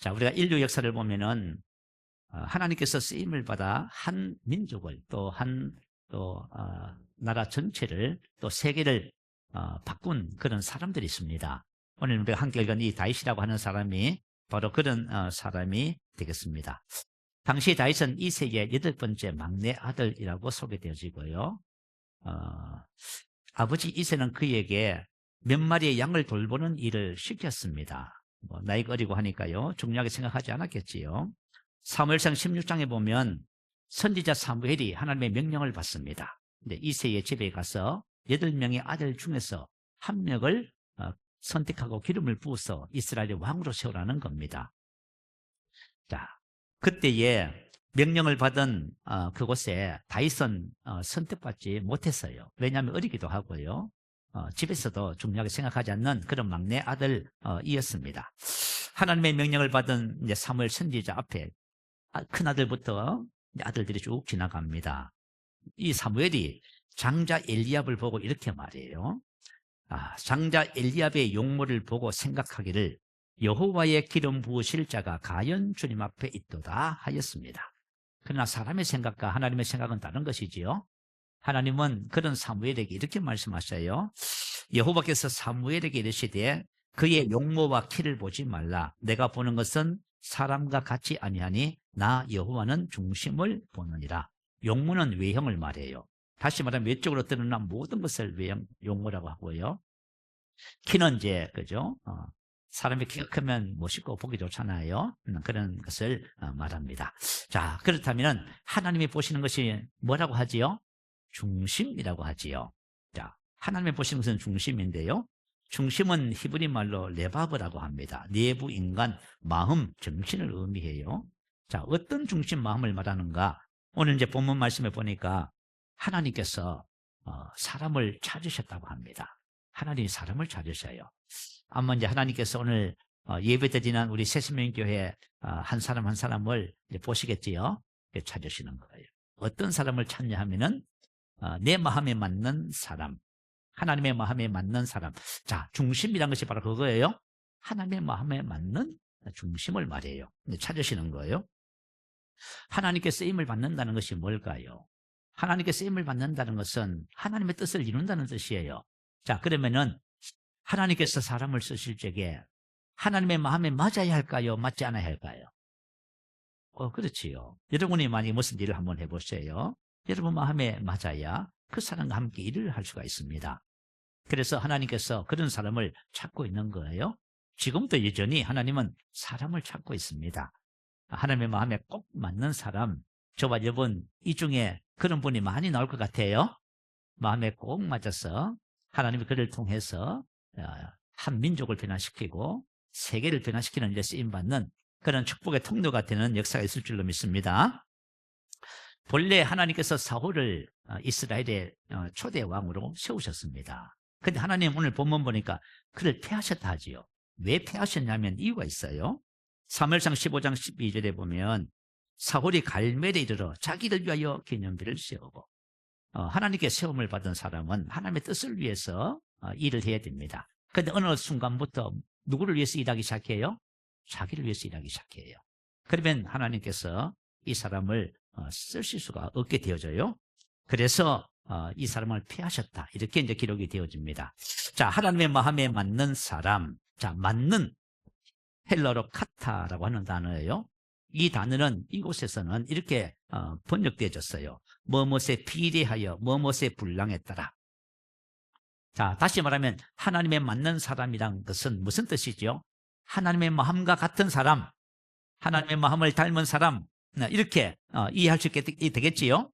자, 우리가 인류 역사를 보면은 하나님께서 쓰임을 받아 한 민족을 또 나라 전체를 또 세계를 바꾼 그런 사람들이 있습니다. 오늘 우리가 함께 읽은 이 다윗이라고 하는 사람이 바로 그런 사람이 되겠습니다. 당시 다윗은 이세의 8번째 막내 아들이라고 소개되어지고요. 아버지 이세는 그에게 몇 마리의 양을 돌보는 일을 시켰습니다. 나이가 어리고 하니까요, 중요하게 생각하지 않았겠지요. 사무엘상 16장에 보면 선지자 사무엘이 하나님의 명령을 받습니다. 근데 이새의 집에 가서 8명의 아들 중에서 한 명을 선택하고 기름을 부어서 이스라엘의 왕으로 세우라는 겁니다. 자, 그때에 명령을 받은 그곳에 다윗은 선택받지 못했어요. 왜냐하면 어리기도 하고요. 집에서도 중요하게 생각하지 않는 그런 막내 아들이었습니다. 하나님의 명령을 받은 이제 사무엘 선지자 앞에 큰 아들부터 아들들이 쭉 지나갑니다. 이 사무엘이 장자 엘리압을 보고 이렇게 말해요. 장자 엘리압의 용모를 보고 생각하기를 여호와의 기름 부으실 자가 과연 주님 앞에 있도다 하였습니다. 그러나 사람의 생각과 하나님의 생각은 다른 것이지요. 하나님은 그런 사무엘에게 이렇게 말씀하셔요. 여호와께서 사무엘에게 이르시되 그의 용모와 키를 보지 말라. 내가 보는 것은 사람과 같이 아니하니 나 여호와는 중심을 보느니라. 용모는 외형을 말해요. 다시 말하면 외적으로 드러난 모든 것을 외형, 용모라고 하고요. 키는 이제 그죠? 사람이 키가 크면 멋있고 보기 좋잖아요. 그런 것을 말합니다. 자, 그렇다면 하나님이 보시는 것이 뭐라고 하지요? 중심이라고 하지요. 자, 하나님이 보시는 것은 중심인데요. 중심은 히브리 말로 레바브라고 합니다. 내부 인간, 마음, 정신을 의미해요. 자, 어떤 중심 마음을 말하는가? 오늘 이제 본문 말씀에 보니까 하나님께서 사람을 찾으셨다고 합니다. 하나님이 사람을 찾으셔요. 아마 이제 하나님께서 오늘 예배드리는 우리 새신명교회 한 사람 한 사람을 이제 보시겠지요. 찾으시는 거예요. 어떤 사람을 찾냐 하면은 내 마음에 맞는 사람, 하나님의 마음에 맞는 사람. 자, 중심이란 것이 바로 그거예요. 하나님의 마음에 맞는 중심을 말해요. 찾으시는 거예요. 하나님께 쓰임을 받는다는 것이 뭘까요? 하나님께 쓰임을 받는다는 것은 하나님의 뜻을 이룬다는 뜻이에요. 자, 그러면은 하나님께서 사람을 쓰실 적에 하나님의 마음에 맞아야 할까요? 맞지 않아야 할까요? 그렇지요. 여러분이 만약에 무슨 일을 한번 해보세요. 여러분 마음에 맞아야 그 사람과 함께 일을 할 수가 있습니다. 그래서 하나님께서 그런 사람을 찾고 있는 거예요. 지금도 여전히 하나님은 사람을 찾고 있습니다. 하나님의 마음에 꼭 맞는 사람, 저와 여러분 이 중에 그런 분이 많이 나올 것 같아요. 마음에 꼭 맞아서 하나님이 그를 통해서 한 민족을 변화시키고 세계를 변화시키는 일에 쓰임받는 그런 축복의 통로가 되는 역사가 있을 줄로 믿습니다. 본래 하나님께서 사울을 이스라엘의 초대 왕으로 세우셨습니다. 그런데 하나님 오늘 본문 보니까 그를 패하셨다 하지요. 왜 패하셨냐면 이유가 있어요. 사무엘상 15장 12절에 보면 사울이 갈멜에 이르러 자기를 위하여 기념비를 세우고 하나님께 세움을 받은 사람은 하나님의 뜻을 위해서 일을 해야 됩니다. 그런데 어느 순간부터 누구를 위해서 일하기 시작해요? 자기를 위해서 일하기 시작해요. 그러면 하나님께서 이 사람을 쓰실 수가 없게 되어져요. 그래서 이 사람을 패하셨다. 이렇게 이제 기록이 되어집니다. 자, 하나님의 마음에 맞는 사람. 자, 맞는 헬러로 카타라고 하는 단어예요. 이 단어는 이곳에서는 이렇게 번역되어졌어요. 뭐뭇에 비례하여 뭐뭇에 분량에 따라. 자, 다시 말하면 하나님의 맞는 사람이란 것은 무슨 뜻이죠? 하나님의 마음과 같은 사람, 하나님의 마음을 닮은 사람, 이렇게 이해할 수 있게 되겠지요?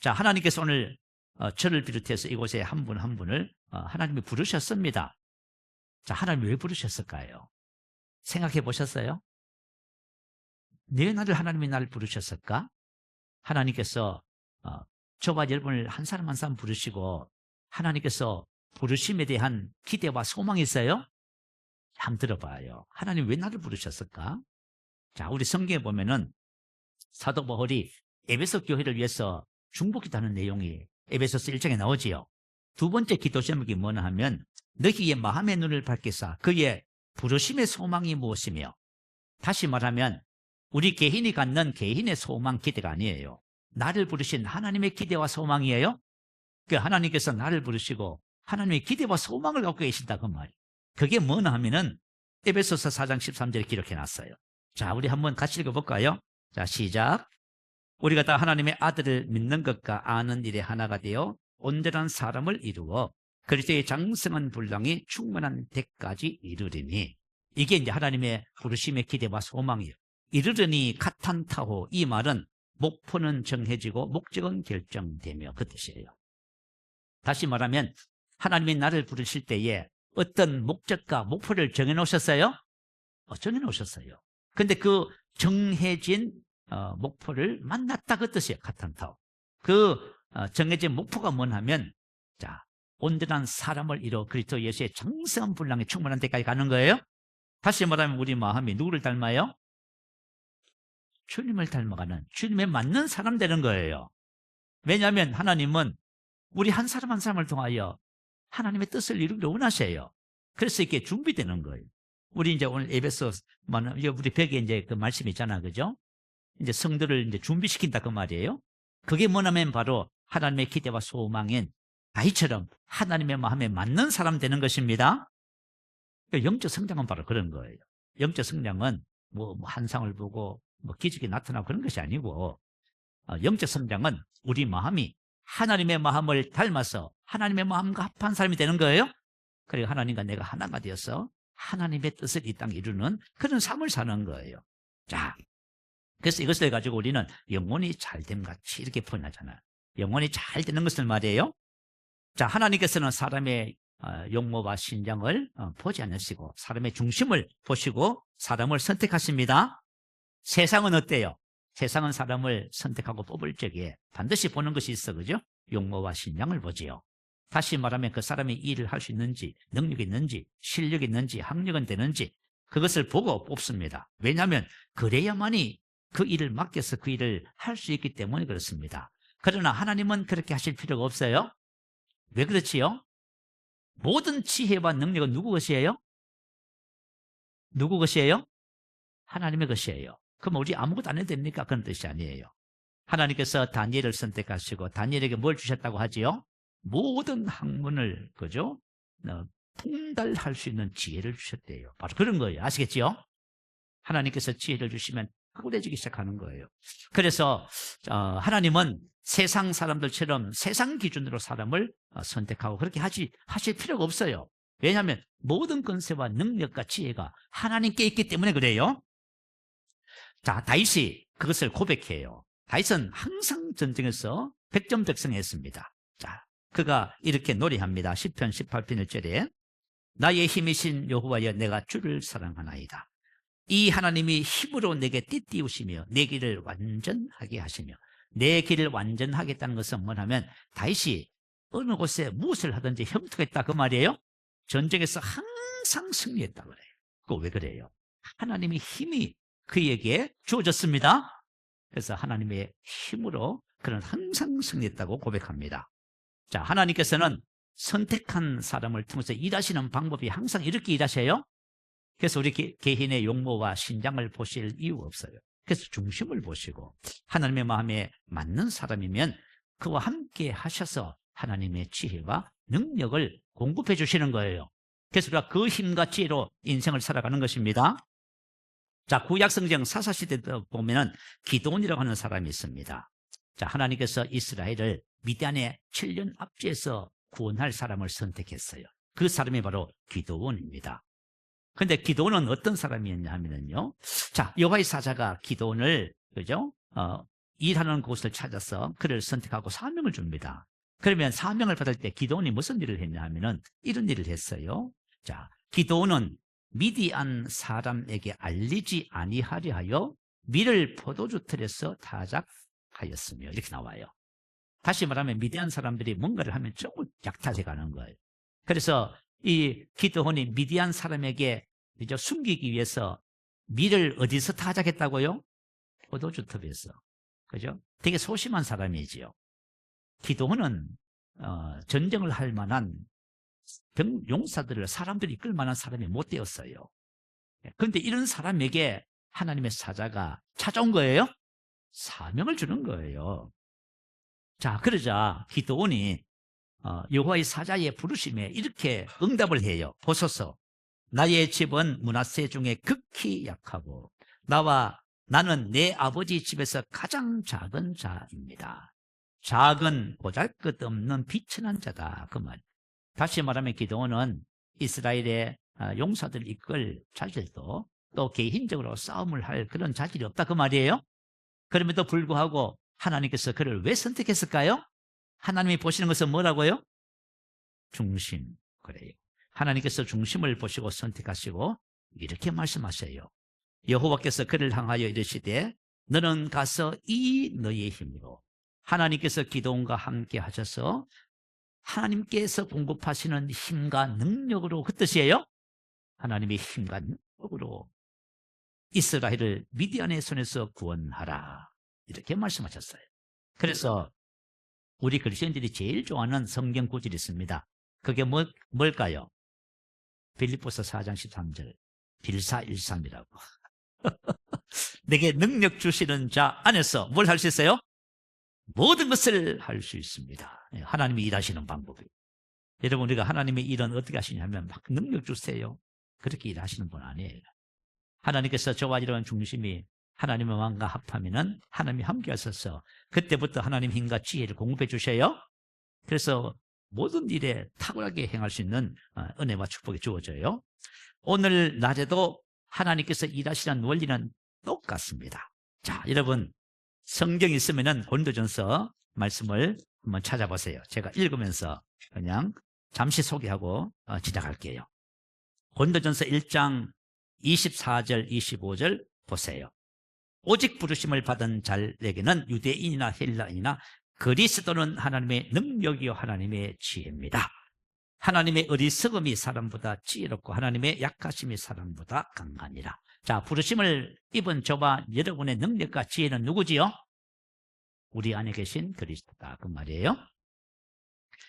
자, 하나님께서 오늘 저를 비롯해서 이곳에 한 분 한 분을 하나님이 부르셨습니다. 자, 하나님이 왜 부르셨을까요? 생각해 보셨어요? 왜 하나님이 나를 부르셨을까? 하나님께서 저와 여러분을 한 사람 한 사람 부르시고 하나님께서 부르심에 대한 기대와 소망이 있어요? 한번 들어봐요. 하나님 왜 나를 부르셨을까? 자, 우리 성경에 보면은 사도 바울이 에베소 교회를 위해서 중보기도하는 내용이 에베소서 1장에 나오지요. 두 번째 기도 제목이 뭐냐 하면 너희의 마음의 눈을 밝히사 그의 부르심의 소망이 무엇이며 다시 말하면 우리 개인이 갖는 개인의 소망, 기대가 아니에요. 나를 부르신 하나님의 기대와 소망이에요. 그 하나님께서 나를 부르시고 하나님의 기대와 소망을 갖고 계신다 그 말이에요. 그게 뭐냐 하면은 에베소서 4장 13절에 기록해 놨어요. 자, 우리 한번 같이 읽어볼까요? 자, 시작. 우리가 다 하나님의 아들을 믿는 것과 아는 일에 하나가 되어 온전한 사람을 이루어 그리스도의 장성한 분량이 충만한 데까지 이르리니. 이게 이제 하나님의 부르심의 기대와 소망이에요. 이르르니 카탄타호, 이 말은 목표는 정해지고 목적은 결정되며 그 뜻이에요. 다시 말하면 하나님이 나를 부르실 때에 어떤 목적과 목표를 정해놓으셨어요? 정해놓으셨어요. 근데 그 정해진 목표를 만났다 그 뜻이에요. 카탄타오. 그 정해진 목표가 뭐냐면, 자, 온전한 사람을 이루어 그리스도 예수의 장성한 분량에 충분한 데까지 가는 거예요. 다시 말하면 우리 마음이 누구를 닮아요? 주님을 닮아가는, 주님에 맞는 사람 되는 거예요. 왜냐하면 하나님은 우리 한 사람 한 사람을 통하여 하나님의 뜻을 이루기를 원하셔요. 그래서 이렇게 준비되는 거예요. 우리 이제 오늘 에베소, 우리 벽에 이제 그 말씀이 있잖아, 그죠? 이제 성도를 이제 준비시킨다 그 말이에요. 그게 뭐냐면 바로 하나님의 기대와 소망인 아이처럼 하나님의 마음에 맞는 사람 되는 것입니다. 영적 성장은 바로 그런 거예요. 영적 성장은 뭐 환상을 보고 뭐 기적이 나타나고 그런 것이 아니고, 영적 성장은 우리 마음이 하나님의 마음을 닮아서 하나님의 마음과 합한 사람이 되는 거예요. 그리고 하나님과 내가 하나가 되어서 하나님의 뜻을 이 땅에 이루는 그런 삶을 사는 거예요. 자, 그래서 이것을 가지고 우리는 영혼이 잘됨 같이 이렇게 표현하잖아요. 영혼이 잘 되는 것을 말이에요. 자, 하나님께서는 사람의 용모와 신장을 보지 않으시고 사람의 중심을 보시고 사람을 선택하십니다. 세상은 어때요? 세상은 사람을 선택하고 뽑을 적에 반드시 보는 것이 있어, 그죠? 용모와 신장을 보지요. 다시 말하면 그 사람이 일을 할 수 있는지, 능력이 있는지, 실력이 있는지, 학력은 되는지 그것을 보고 뽑습니다. 왜냐하면 그래야만이 그 일을 맡겨서 그 일을 할 수 있기 때문에 그렇습니다. 그러나 하나님은 그렇게 하실 필요가 없어요. 왜 그렇지요? 모든 지혜와 능력은 누구 것이에요? 누구 것이에요? 하나님의 것이에요. 그럼 우리 아무것도 안 해도 됩니까? 그런 뜻이 아니에요. 하나님께서 다니엘을 선택하시고 다니엘에게 뭘 주셨다고 하지요? 모든 학문을, 그죠? 통달할 수 있는 지혜를 주셨대요. 바로 그런 거예요. 아시겠지요? 하나님께서 지혜를 주시면 확고해지기 시작하는 거예요. 그래서 하나님은 세상 사람들처럼 세상 기준으로 사람을 선택하고 그렇게 하실 필요가 없어요. 왜냐하면 모든 권세와 능력과 지혜가 하나님께 있기 때문에 그래요. 자, 다윗이 그것을 고백해요. 다윗은 항상 전쟁에서 100점 득승했습니다. 자, 그가 이렇게 노래합니다. 시편 18편 1절에 나의 힘이신 여호와여 내가 주를 사랑하나이다. 이 하나님이 힘으로 내게 띠띠우시며 내 길을 완전하게 하시며, 내 길을 완전하겠다는 것은 뭐냐면 다윗이 어느 곳에 무엇을 하든지 형통했다 그 말이에요. 전쟁에서 항상 승리했다 그래요. 그거 왜 그래요? 하나님의 힘이 그에게 주어졌습니다. 그래서 하나님의 힘으로 그는 항상 승리했다고 고백합니다. 자, 하나님께서는 선택한 사람을 통해서 일하시는 방법이 항상 이렇게 일하셔요. 그래서 우리 개인의 용모와 신장을 보실 이유가 없어요. 그래서 중심을 보시고 하나님의 마음에 맞는 사람이면 그와 함께 하셔서 하나님의 지혜와 능력을 공급해 주시는 거예요. 그래서 우리가 그 힘과 지혜로 인생을 살아가는 것입니다. 자, 구약성경 사사시대 보면은 기드온이라고 하는 사람이 있습니다. 자, 하나님께서 이스라엘을 미디안의 7년 압제에서 구원할 사람을 선택했어요. 그 사람이 바로 기드온입니다. 근데 기드온은 어떤 사람이었냐 하면은요. 자, 여호와의 사자가 기드온을, 그죠? 일하는 곳을 찾아서 그를 선택하고 사명을 줍니다. 그러면 사명을 받을 때 기드온이 무슨 일을 했냐 하면은 이런 일을 했어요. 자, 기드온은 미디안 사람에게 알리지 아니하려 하여 밀을 포도주 틀에서 타작하였으며 이렇게 나와요. 다시 말하면 미디안 사람들이 뭔가를 하면 조금 약탈해 가는 거예요. 그래서 이 기드온이 미디안 사람에게 이제 숨기기 위해서 밀을 어디서 타작했다고요? 포도주 톱에서. 그죠? 되게 소심한 사람이지요. 기드온은 전쟁을 할 만한 용사들을 사람들이 이끌 만한 사람이 못 되었어요. 그런데 이런 사람에게 하나님의 사자가 찾아온 거예요? 사명을 주는 거예요. 자, 그러자 기드온이 여호와의 사자의 부르심에 이렇게 응답을 해요. 보소서, 나의 집은 므낫세 중에 극히 약하고 나는 내 아버지 집에서 가장 작은 자입니다. 작은 보잘것없는 비천한 자다, 그 말. 다시 말하면 기드온은 이스라엘의 용사들 이끌 자질도 또 개인적으로 싸움을 할 그런 자질이 없다, 그 말이에요. 그럼에도 불구하고 하나님께서 그를 왜 선택했을까요? 하나님이 보시는 것은 뭐라고요? 중심. 그래요. 하나님께서 중심을 보시고 선택하시고 이렇게 말씀하셔요. 여호와께서 그를 향하여 이르시되 너는 가서 이 너의 힘으로, 하나님께서 기드온과 함께 하셔서 하나님께서 공급하시는 힘과 능력으로, 그 뜻이에요. 하나님의 힘과 능력으로 이스라엘을 미디안의 손에서 구원하라, 이렇게 말씀하셨어요. 그래서 우리 그리스도인들이 제일 좋아하는 성경 구절이 있습니다. 그게 뭘까요? 빌립보서 4장 13절 빌사일삼이라고. 내게 능력 주시는 자 안에서 뭘 할 수 있어요? 모든 것을 할 수 있습니다. 하나님이 일하시는 방법이. 여러분, 우리가 하나님의 일은 어떻게 하시냐면 막 능력 주세요, 그렇게 일하시는 분 아니에요. 하나님께서 저와 이런 중심이 하나님의 마음과 합하면은 하나님이 함께 하셔서 그때부터 하나님 힘과 지혜를 공급해 주셔요. 그래서 모든 일에 탁월하게 행할 수 있는 은혜와 축복이 주어져요. 오늘 낮에도 하나님께서 일하시는 원리는 똑같습니다. 자, 여러분, 성경이 있으면은 고린도전서 말씀을 한번 찾아보세요. 제가 읽으면서 그냥 잠시 소개하고 지나갈게요. 고린도전서 1장 24절 25절 보세요. 오직 부르심을 받은 자에게는 유대인이나 헬라인이나 그리스도는 하나님의 능력이요 하나님의 지혜입니다. 하나님의 어리석음이 사람보다 지혜롭고 하나님의 약하심이 사람보다 강하니라. 자, 부르심을 입은 저와 여러분의 능력과 지혜는 누구지요? 우리 안에 계신 그리스도다, 그 말이에요.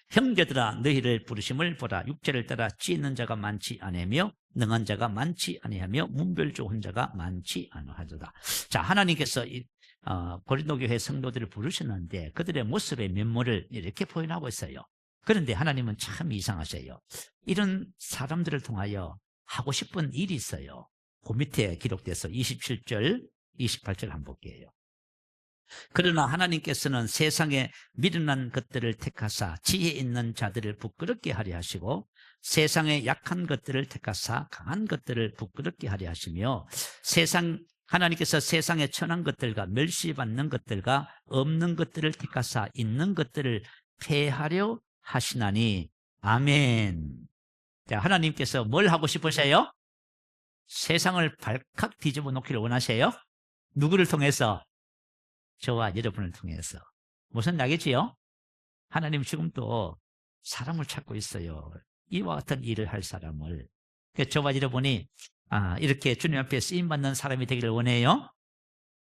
형제들아, 너희를 부르심을 보라. 육체를 따라 지혜 있는 자가 많지 아니하며 능한 자가 많지 아니하며 문별 좋은 자가 많지 아니하도다. 자, 하나님께서 고린도 교회 성도들을 부르셨는데 그들의 모습의 면모를 이렇게 표현하고 있어요. 그런데 하나님은 참 이상하셔요. 이런 사람들을 통하여 하고 싶은 일이 있어요. 그 밑에 기록돼서 27절 28절 한번 볼게요. 그러나 하나님께서는 세상에 미련한 것들을 택하사 지혜 있는 자들을 부끄럽게 하려 하시고 세상에 약한 것들을 택하사 강한 것들을 부끄럽게 하려 하시며 하나님께서 세상에 천한 것들과 멸시받는 것들과 없는 것들을 택하사 있는 것들을 폐하려 하시나니. 아멘. 자, 하나님께서 뭘 하고 싶으세요? 세상을 발칵 뒤집어 놓기를 원하세요? 누구를 통해서? 저와 여러분을 통해서. 무슨 얘기지요? 하나님 지금도 사람을 찾고 있어요. 이와 같은 일을 할 사람을. 저와 여러분이 이렇게 주님 앞에 쓰임받는 사람이 되기를 원해요.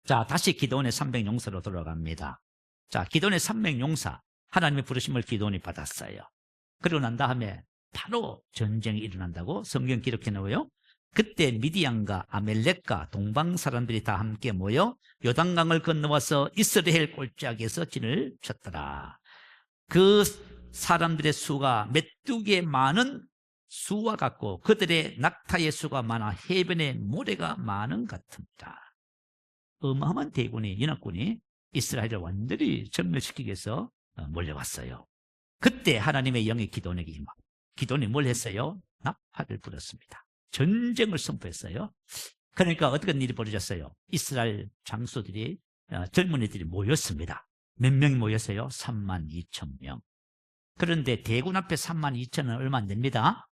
자, 다시 기도원의 300용사로 돌아갑니다. 자, 기도원의 300용사, 하나님의 부르심을 기도원이 받았어요. 그러고 난 다음에 바로 전쟁이 일어난다고 성경 기록해 놓아요. 그때 미디안과 아멜렉과 동방 사람들이 다 함께 모여 요단강을 건너와서 이스라엘 골짜기에서 진을 쳤더라. 그 사람들의 수가 메뚜기의 많은 수와 같고 그들의 낙타의 수가 많아 해변의 모래가 많은 같습니다. 어마어마한 대군이, 연합군이 이스라엘을 완전히 전멸시키기 위해서 몰려왔어요. 그때 하나님의 영이 기도원에게 임하고 기도원이 뭘 했어요? 나팔을 불었습니다. 전쟁을 선포했어요. 그러니까 어떤 일이 벌어졌어요? 이스라엘 장수들이, 젊은이들이 모였습니다. 몇 명이 모였어요? 32,000명. 그런데 대군 앞에 32,000은 얼마 안 됩니다.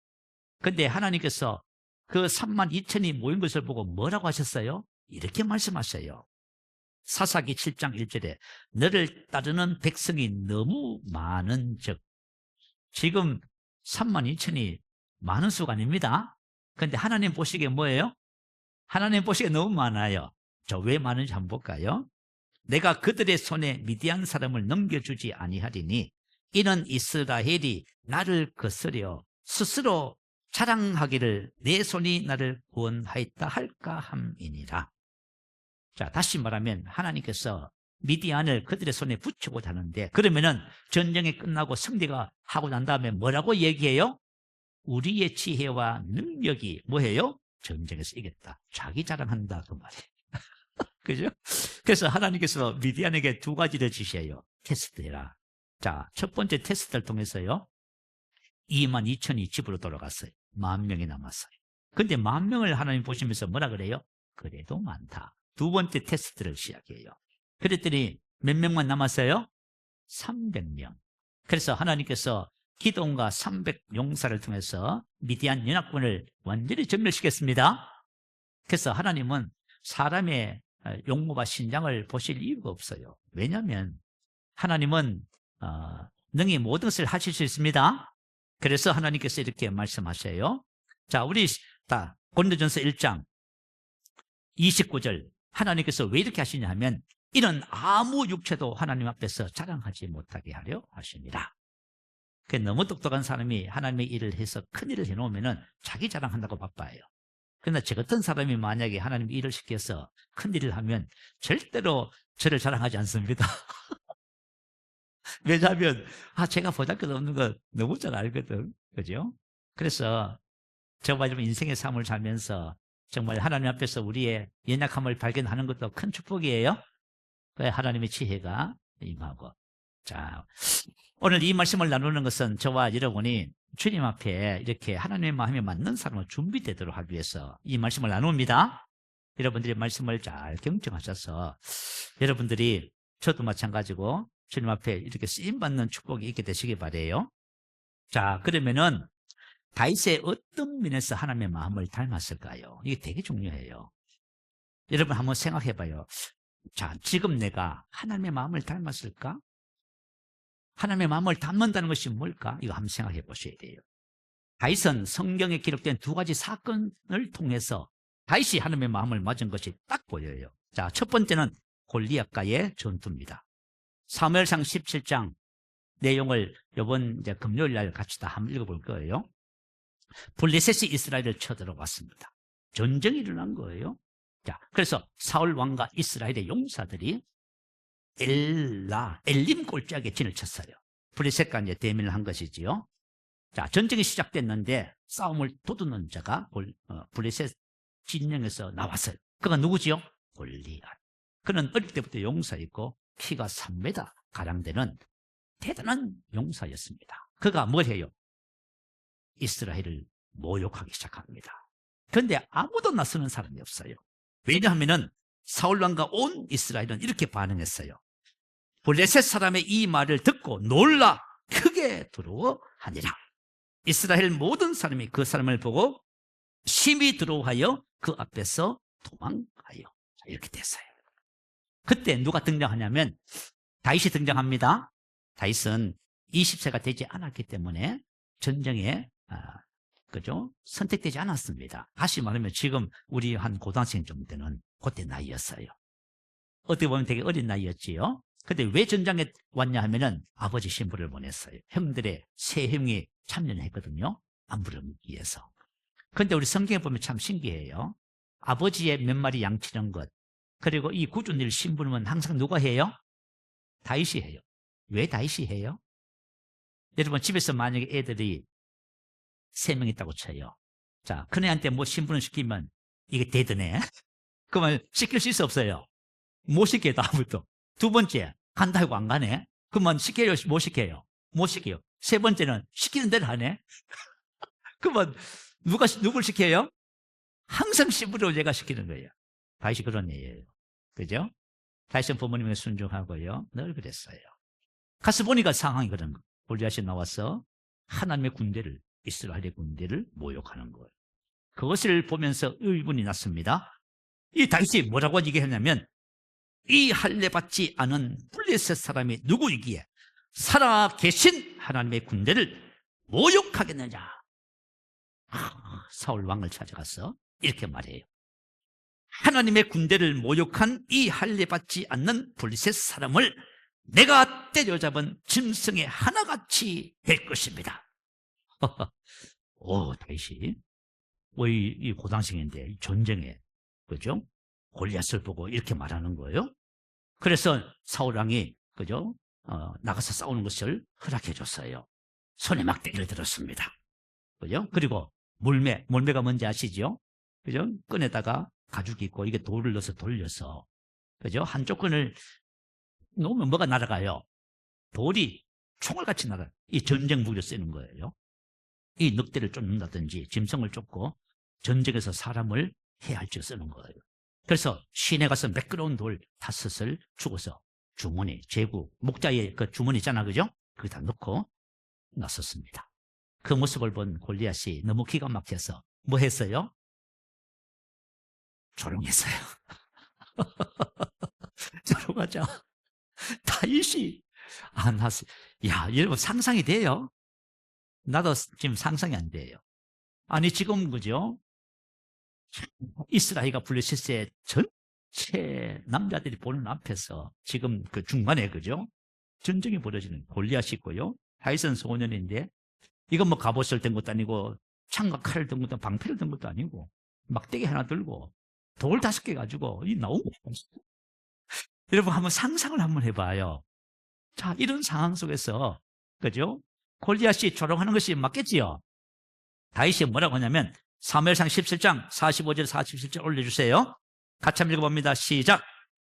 그런데 하나님께서 그 32,000이 모인 것을 보고 뭐라고 하셨어요? 이렇게 말씀하셔요. 사사기 7장 1절에 너를 따르는 백성이 너무 많은 즉, 지금 32,000이 많은 수가 아닙니다. 그런데 하나님 보시기에 뭐예요? 하나님 보시기에 너무 많아요. 저 왜 많은지 한번 볼까요? 내가 그들의 손에 미디안 사람을 넘겨주지 아니하리니 이는 이스라엘이 나를 거스려 스스로 자랑하기를 내 손이 나를 구원하였다 할까 함이니라. 자, 다시 말하면 하나님께서 미디안을 그들의 손에 붙이고자 하는데, 그러면은 전쟁이 끝나고 승리가 하고 난 다음에 뭐라고 얘기해요? 우리의 지혜와 능력이 뭐예요? 전쟁에서 이겼다. 자기 자랑한다 그 말이에요. 그죠? 그래서 하나님께서 미디안에게 두 가지를 주셔요. 테스트해라. 자, 첫 번째 테스트를 통해서요, 22,000이 집으로 돌아갔어요. 10,000명이 남았어요. 근데 10,000명을 하나님 보시면서 뭐라 그래요? 그래도 많다. 두 번째 테스트를 시작해요. 그랬더니 몇 명만 남았어요? 300명. 그래서 하나님께서 기드온과 300 용사를 통해서 미디안 연합군을 완전히 전멸시켰습니다. 그래서 하나님은 사람의 용모가 신장을 보실 이유가 없어요. 왜냐하면 하나님은 능히 모든 것을 하실 수 있습니다. 그래서 하나님께서 이렇게 말씀하셔요. 자, 우리 다 고린도전서 1장 29절, 하나님께서 왜 이렇게 하시냐 하면 이는 아무 육체도 하나님 앞에서 자랑하지 못하게 하려 하십니다. 너무 똑똑한 사람이 하나님의 일을 해서 큰 일을 해놓으면 자기 자랑한다고 바빠요. 그러나 저 같은 사람이 만약에 하나님 일을 시켜서 큰 일을 하면 절대로 저를 자랑하지 않습니다. 왜냐하면 제가 보잘것없는 거 너무 잘 알거든. 그죠? 그래서 정말 좀 인생의 삶을 살면서 정말 하나님 앞에서 우리의 연약함을 발견하는 것도 큰 축복이에요. 하나님의 지혜가 임하고. 자, 오늘 이 말씀을 나누는 것은 저와 여러분이 주님 앞에 이렇게 하나님의 마음에 맞는 사람을 준비되도록 하기 위해서 이 말씀을 나눕니다. 여러분들이 말씀을 잘 경청하셔서 여러분들이 저도 마찬가지고 주님 앞에 이렇게 쓰임받는 축복이 있게 되시기 바라요. 자, 그러면은 다윗의 어떤 면에서 하나님의 마음을 닮았을까요? 이게 되게 중요해요. 여러분 한번 생각해 봐요. 자, 지금 내가 하나님의 마음을 닮았을까? 하나님의 마음을 닮는다는 것이 뭘까? 이거 한번 생각해 보셔야 돼요. 다윗은 성경에 기록된 두 가지 사건을 통해서 다윗이 하나님의 마음을 맞은 것이 딱 보여요. 자, 첫 번째는 골리앗과의 전투입니다. 사무엘상 17장 내용을 이번 이제 금요일 날 같이 다 한번 읽어볼 거예요. 블레셋이 이스라엘을 쳐들어왔습니다. 전쟁이 일어난 거예요. 자, 그래서 사울 왕과 이스라엘의 용사들이 엘림 골짜기에 진을 쳤어요. 블레셋과 이제 대면을 한 것이지요. 자, 전쟁이 시작됐는데 싸움을 도두는 자가 블레셋 진영에서 나왔어요. 그가 누구지요? 골리앗. 그는 어릴 때부터 용사였고 키가 3m 가량 되는 대단한 용사였습니다. 그가 뭘 해요? 이스라엘을 모욕하기 시작합니다. 그런데 아무도 나서는 사람이 없어요. 왜냐하면 사울왕과 온 이스라엘은 이렇게 반응했어요. 블레셋 사람의 이 말을 듣고 놀라 크게 두려워하니라. 이스라엘 모든 사람이 그 사람을 보고 심히 두려워하여 그 앞에서 도망가요. 이렇게 됐어요. 그때 누가 등장하냐면 다윗이 등장합니다. 다윗은 20세가 되지 않았기 때문에 전쟁에 그죠? 선택되지 않았습니다. 다시 말하면 지금 우리 한 고등학생 정도 되는 그때 나이였어요. 어떻게 보면 되게 어린 나이였지요. 근데 왜 전장에 왔냐 하면은 아버지 신부를 보냈어요. 형들의 세 형이 참전했거든요. 안부를 위해서. 근데 우리 성경에 보면 참 신기해요. 아버지의 몇 마리 양 치는 것, 그리고 이 굳은 일 신부는 항상 누가 해요? 다윗이 해요. 왜 다윗이 해요? 여러분 집에서 만약에 애들이 3명 있다고 쳐요. 자, 큰애한테 뭐 신부는 시키면 이게 대드네. 그러면 시킬 수 있어 없어요? 못 시켜요. 다음부터. 두 번째, 간다 하고 안 가네. 그러면 시켜요? 못 시켜요? 못 시켜요. 세 번째는 시키는 대로 하네. 그러면 누굴 시켜요? 항상 신부로 얘가 시키는 거예요. 다윗이 그런 애예요. 그죠? 다윗은 부모님에 순종하고요. 늘 그랬어요. 가서 보니까 상황이 그런 거예요. 골리앗이 나와서 하나님의 군대를, 이스라엘의 군대를 모욕하는 거예요. 그것을 보면서 의문이 났습니다. 이 다윗이 뭐라고 얘기했냐면, 이 할례 받지 않은 블레셋 사람이 누구이기에 살아 계신 하나님의 군대를 모욕하겠느냐. 사울 왕을 찾아가서 이렇게 말해요. 하나님의 군대를 모욕한 이 할례 받지 않는 블레셋 사람을 내가 때려잡은 짐승의 하나같이 될 것입니다. 오, 다윗이 이 고등학생인데 전쟁에, 그죠? 골리앗을 보고 이렇게 말하는 거예요. 그래서 사울 왕이 그죠? 나가서 싸우는 것을 허락해 줬어요. 손에 막대기를 들었습니다. 그죠? 그리고 몰매가 뭔지 아시죠? 그죠? 끈에다가 가죽이 있고 이게 돌을 넣어서 돌려서 그죠? 한쪽 끈을 놓으면 뭐가 날아가요? 돌이 총을 같이 날아가요. 이 전쟁 무기로 쓰는 거예요. 이 늑대를 쫓는다든지 짐승을 쫓고 전쟁에서 사람을 해할지 쓰는 거예요. 그래서 시내 가서 매끄러운 돌 5을 주고서 주머니, 제구, 목자의 그 주머니 있잖아, 그죠? 거기다 넣고 나섰습니다. 그 모습을 본 골리앗이 너무 기가 막혀서 뭐 했어요? 조롱했어요. 조롱하자. 다윗이 안 났어요. 야, 여러분 상상이 돼요? 나도 지금 상상이 안 돼요. 아니 지금 그죠? 이스라엘과 블레셋의 전체 남자들이 보는 앞에서 지금 그 중간에 그죠? 전쟁이 벌어지는 골리앗이 있고요. 다윗은 소년인데 이건 뭐 갑옷을 든 것도 아니고 창과 칼을 든 것도 방패를 든 것도 아니고 막대기 하나 들고 돌 5개 가지고 이 나오고 여러분 한번 상상을 한번 해봐요. 자, 이런 상황 속에서 그죠? 골리앗이 조롱하는 것이 맞겠지요? 다윗이 뭐라고 하냐면 사무엘상 17장 45절 47절 올려주세요. 같이 한번 읽어봅니다. 시작.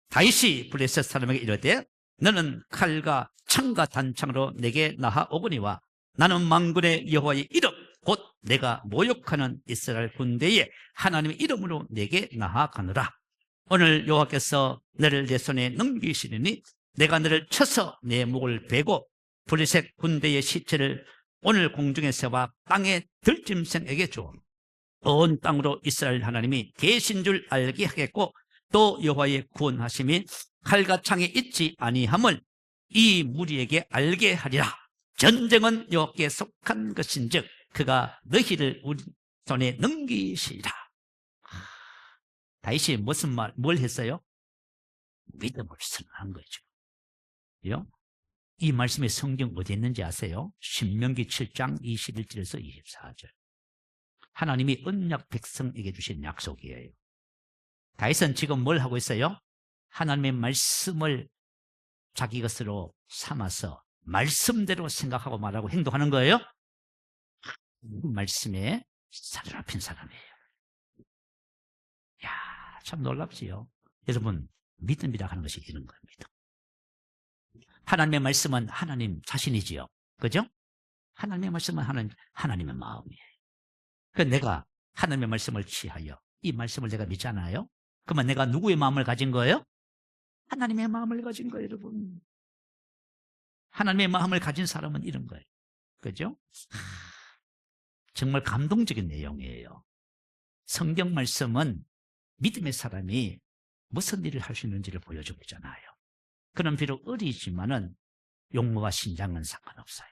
다윗이 블레셋 사람에게 이르되 너는 칼과 창과 단창으로 내게 나아오거니와 나는 만군의 여호와의 이름 곧 내가 모욕하는 이스라엘 군대의 하나님의 이름으로 내게 나아가노라. 오늘 여호와께서 너를 내 손에 넘기시리니 내가 너를 쳐서 내 목을 베고 블레셋 군대의 시체를 오늘 공중에 세워 땅의 들짐승에게 주어 온 땅으로 이스라엘 하나님이 계신 줄 알게 하겠고 또 여호와의 구원하심이 칼과 창에 있지 아니함을 이 무리에게 알게 하리라. 전쟁은 여호와께 속한 것인즉 그가 너희를 우리 손에 넘기시리라. 다윗이 뭘 했어요? 믿음을 선언한 거죠. 이 말씀의 성경 어디 있는지 아세요? 신명기 7장 21절에서 24절. 하나님이 언약 백성에게 주신 약속이에요. 다윗은 지금 뭘 하고 있어요? 하나님의 말씀을 자기 것으로 삼아서 말씀대로 생각하고 말하고 행동하는 거예요. 말씀에 사로잡힌 사람이에요. 야, 참 놀랍지요. 여러분, 믿음이라 하는 것이 이런 겁니다. 하나님의 말씀은 하나님 자신이지요. 그죠? 하나님의 말씀은 하나님의 마음이에요. 그러니까 내가 하나님의 말씀을 취하여 이 말씀을 내가 믿잖아요. 그러면 내가 누구의 마음을 가진 거예요? 하나님의 마음을 가진 거예요, 여러분. 하나님의 마음을 가진 사람은 이런 거예요. 그죠? 정말 감동적인 내용이에요. 성경 말씀은 믿음의 사람이 무슨 일을 할 수 있는지를 보여주고 있잖아요. 그는 비록 어리지만은 용모와 신장은 상관없어요.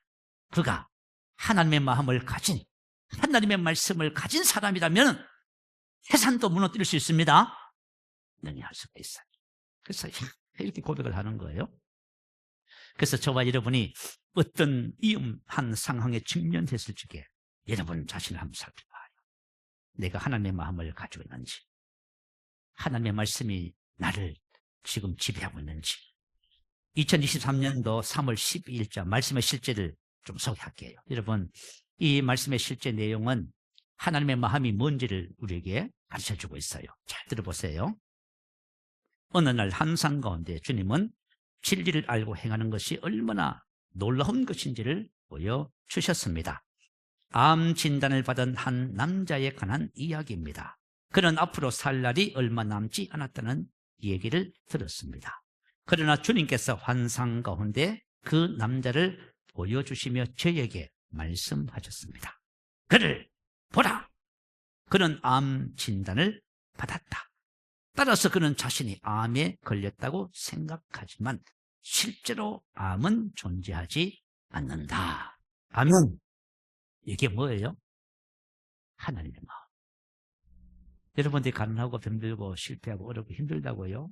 그가 하나님의 마음을 가진 하나님의 말씀을 가진 사람이라면 해산도 무너뜨릴 수 있습니다. 능히 할 수가 있어요. 그래서 이렇게 고백을 하는 거예요. 그래서 저와 여러분이 어떤 위험한 상황에 직면했을 적에 여러분 자신을 한번 살펴봐요. 내가 하나님의 마음을 가지고 있는지, 하나님의 말씀이 나를 지금 지배하고 있는지. 2023년도 3월 12일자 말씀의 실제를 좀 소개할게요. 여러분, 이 말씀의 실제 내용은 하나님의 마음이 뭔지를 우리에게 가르쳐주고 있어요. 잘 들어보세요. 어느 날 한상 가운데 주님은 진리를 알고 행하는 것이 얼마나 놀라운 것인지를 보여주셨습니다. 암 진단을 받은 한 남자에 관한 이야기입니다. 그는 앞으로 살 날이 얼마 남지 않았다는 얘기를 들었습니다. 그러나 주님께서 환상 가운데 그 남자를 보여주시며 저에게 말씀하셨습니다. 그를 보라! 그는 암 진단을 받았다. 따라서 그는 자신이 암에 걸렸다고 생각하지만 실제로 암은 존재하지 않는다. 아멘. 이게 뭐예요? 하나님의 마음. 여러분들이 가난하고 병들고 실패하고 어렵고 힘들다고요?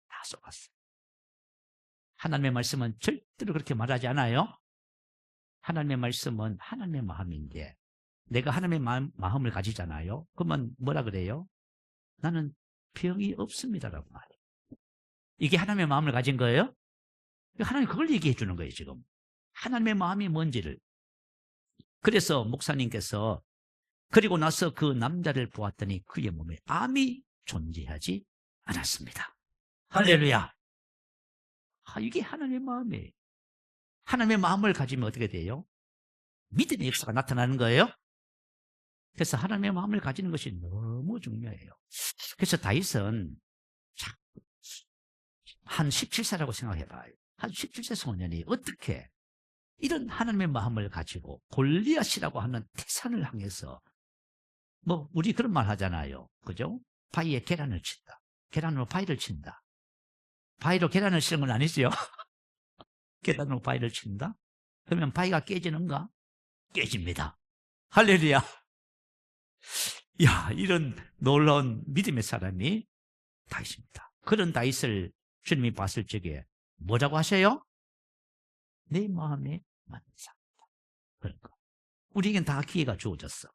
다 속았어요. 하나님의 말씀은 절대로 그렇게 말하지 않아요. 하나님의 말씀은 하나님의 마음인데 내가 하나님의 마음을 가지잖아요. 그러면 뭐라 그래요? 나는 병이 없습니다라고 말해요. 이게 하나님의 마음을 가진 거예요? 하나님 그걸 얘기해 주는 거예요, 지금. 하나님의 마음이 뭔지를. 그래서 목사님께서 그리고 나서 그 남자를 보았더니 그의 몸에 암이 존재하지 않았습니다. 할렐루야. 이게 하나님의 마음이에요. 하나님의 마음을 가지면 어떻게 돼요? 믿음의 역사가 나타나는 거예요. 그래서 하나님의 마음을 가지는 것이 너무 중요해요. 그래서 다윗은 한 17세라고 생각해봐요. 한 17세 소년이 어떻게 이런 하나님의 마음을 가지고 골리앗이라고 하는 태산을 향해서 우리 그런 말 하잖아요. 그죠? 바위에 계란을 친다. 계란으로 바위를 친다. 바위로 계란을 치는 건 아니지요. 계란으로 바위를 친다? 그러면 바위가 깨지는가? 깨집니다. 할렐루야. 야, 이런 놀라운 믿음의 사람이 다윗입니다. 그런 다윗을 주님이 봤을 적에 뭐라고 하세요? 내 마음에 맞는 사람이다. 그러니까 우리에겐 다 기회가 주어졌어.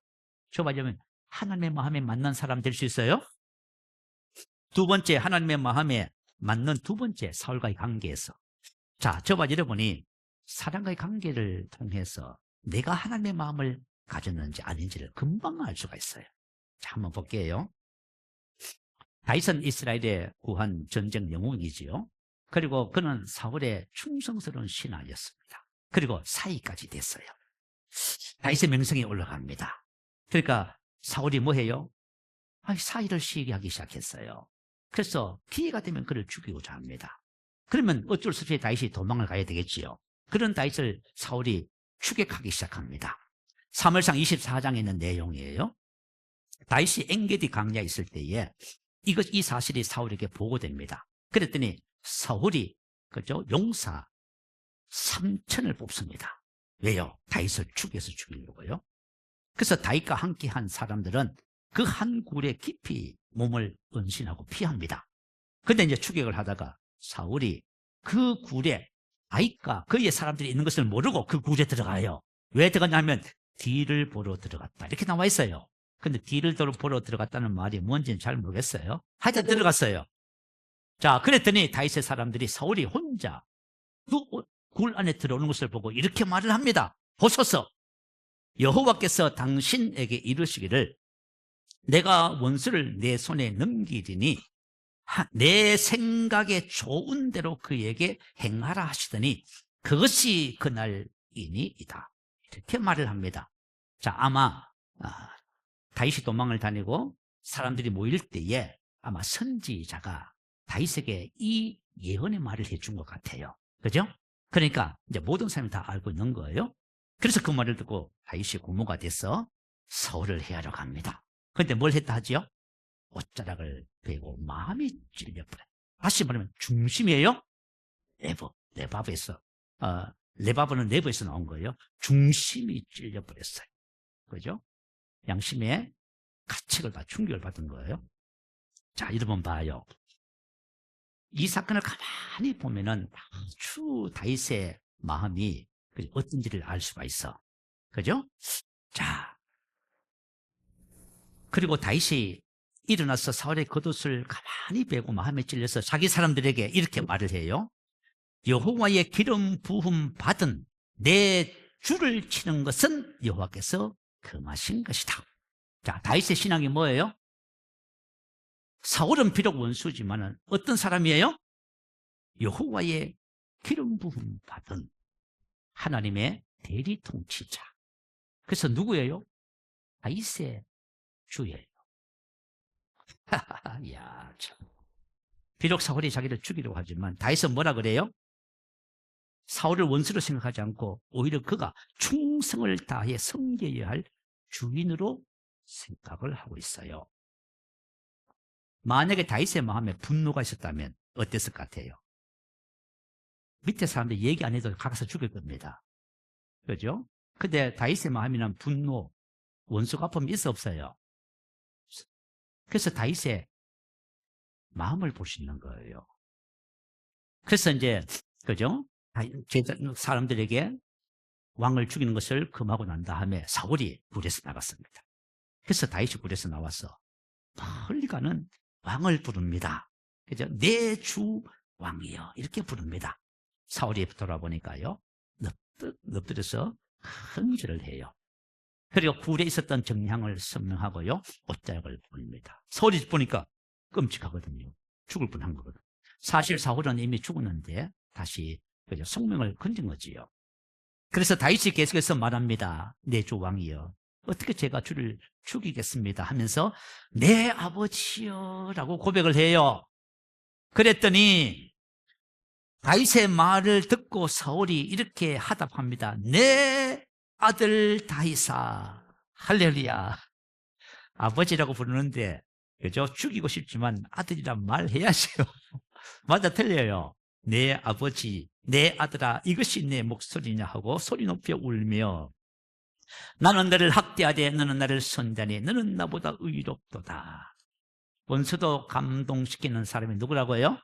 저 말하자면 하나님의 마음에 맞는 사람 될 수 있어요? 두 번째, 하나님의 마음에 맞는 두 번째, 사울과의 관계에서. 자, 저와 여러분이 사람과의 관계를 통해서 내가 하나님의 마음을 가졌는지 아닌지를 금방 알 수가 있어요. 자, 한번 볼게요. 다윗은 이스라엘의 구한 전쟁 영웅이지요. 그리고 그는 사울의 충성스러운 신하였습니다. 그리고 사위까지 됐어요. 다윗의 명성이 올라갑니다. 그러니까 사울이 뭐해요? 사위를 시기하기 시작했어요. 그래서 기회가 되면 그를 죽이고자 합니다. 그러면 어쩔 수 없이 다윗이 도망을 가야 되겠지요. 그런 다윗을 사울이 추격하기 시작합니다. 사무엘상 24장에 있는 내용이에요. 다윗이 엔게디 광야에 있을 때에 이 사실이 사울에게 보고됩니다. 그랬더니 사울이 그죠? 용사 3,000을 뽑습니다. 왜요? 다윗을 죽여서 죽이려고요. 그래서 다윗과 함께한 사람들은 그 한 굴에 깊이 몸을 은신하고 피합니다. 근데 이제 추격을 하다가 사울이 그 굴에 다윗과 그의 사람들이 있는 것을 모르고 그 굴에 들어가요. 왜 들어갔냐면 뒤를 보러 들어갔다 이렇게 나와 있어요. 근데 뒤를 보러 들어갔다는 말이 뭔지는 잘 모르겠어요. 하여튼 들어갔어요. 자, 그랬더니 다윗의 사람들이 사울이 혼자 그 굴 안에 들어오는 것을 보고 이렇게 말을 합니다. 보소서, 여호와께서 당신에게 이르시기를 내가 원수를 내 손에 넘기리니 내 생각에 좋은 대로 그에게 행하라 하시더니 그것이 그날이니이다. 이렇게 말을 합니다. 자, 아마 다윗이 도망을 다니고 사람들이 모일 때에 아마 선지자가 다윗에게 이 예언의 말을 해준 것 같아요. 그죠? 그러니까 이제 모든 사람이 다 알고 있는 거예요. 그래서 그 말을 듣고 다윗이 고모가 돼서 사울을 해하러 갑니다. 그런데 뭘 했다 하지요? 옷자락을 베고 마음이 찔려버려요. 다시 말하면 중심이에요. 레바브에서 레바브는 내부에서 나온 거예요. 중심이 찔려버렸어요. 그죠? 양심의 가책을 충격을 받은 거예요. 자, 여러분 봐요. 이 사건을 가만히 보면은 아주 다윗의 마음이 어떤지를 알 수가 있어. 그죠? 자, 그리고 다윗이 일어나서 사울의 겉옷을 가만히 베고 마음에 찔려서 자기 사람들에게 이렇게 말을 해요. 여호와의 기름 부음 받은 내 줄을 치는 것은 여호와께서 금하신 것이다. 자, 다윗의 신앙이 뭐예요? 사울은 비록 원수지만 어떤 사람이에요? 여호와의 기름 부음 받은 하나님의 대리 통치자. 그래서 누구예요? 다윗의 주예요. 야, 참. 비록 사울이 자기를 죽이려고 하지만 다윗은 뭐라 그래요? 사울을 원수로 생각하지 않고 오히려 그가 충성을 다해 섬겨야 할 주인으로 생각을 하고 있어요. 만약에 다윗의 마음에 분노가 있었다면 어땠을 것 같아요? 밑에 사람들 얘기 안 해도 가서 죽일 겁니다. 그죠? 근데 다윗의 마음이란 분노, 원수가 아픔이 있어 없어요? 그래서 다윗의 마음을 볼 수 있는 거예요. 그래서 이제 그죠? 사람들에게 왕을 죽이는 것을 금하고 난 다음에 사울이 굴에서 나갔습니다. 그래서 다윗이 굴에서 나와서 멀리 가는 왕을 부릅니다. 그죠? 내 주 왕이여 이렇게 부릅니다. 사울이 돌아보니까요 엎드려서 큰 절을 해요. 그리고 굴에 있었던 정향을 선명하고요 옷자락을 보입니다. 사울이 보니까 끔찍하거든요. 죽을 뻔한 거거든요. 사실 사울은 이미 죽었는데 다시 그죠? 성명을 건진 거지요. 그래서 다윗이 계속해서 말합니다. 내 주 왕이여 어떻게 제가 주를 죽이겠습니다 하면서 내 아버지여 라고 고백을 해요. 그랬더니 다윗의 말을 듣고 사울이 이렇게 하답합니다. 내 아들 다윗아. 할렐루야. 아버지라고 부르는데 그죠? 죽이고 싶지만 아들이란 말해야죠. 맞아 틀려요. 내 아버지, 내 아들아 이것이 내 목소리냐 하고 소리 높여 울며 나는 너를 학대하되 너는 나를 선대하니 너는 나보다 의롭도다. 원수도 감동시키는 사람이 누구라고요?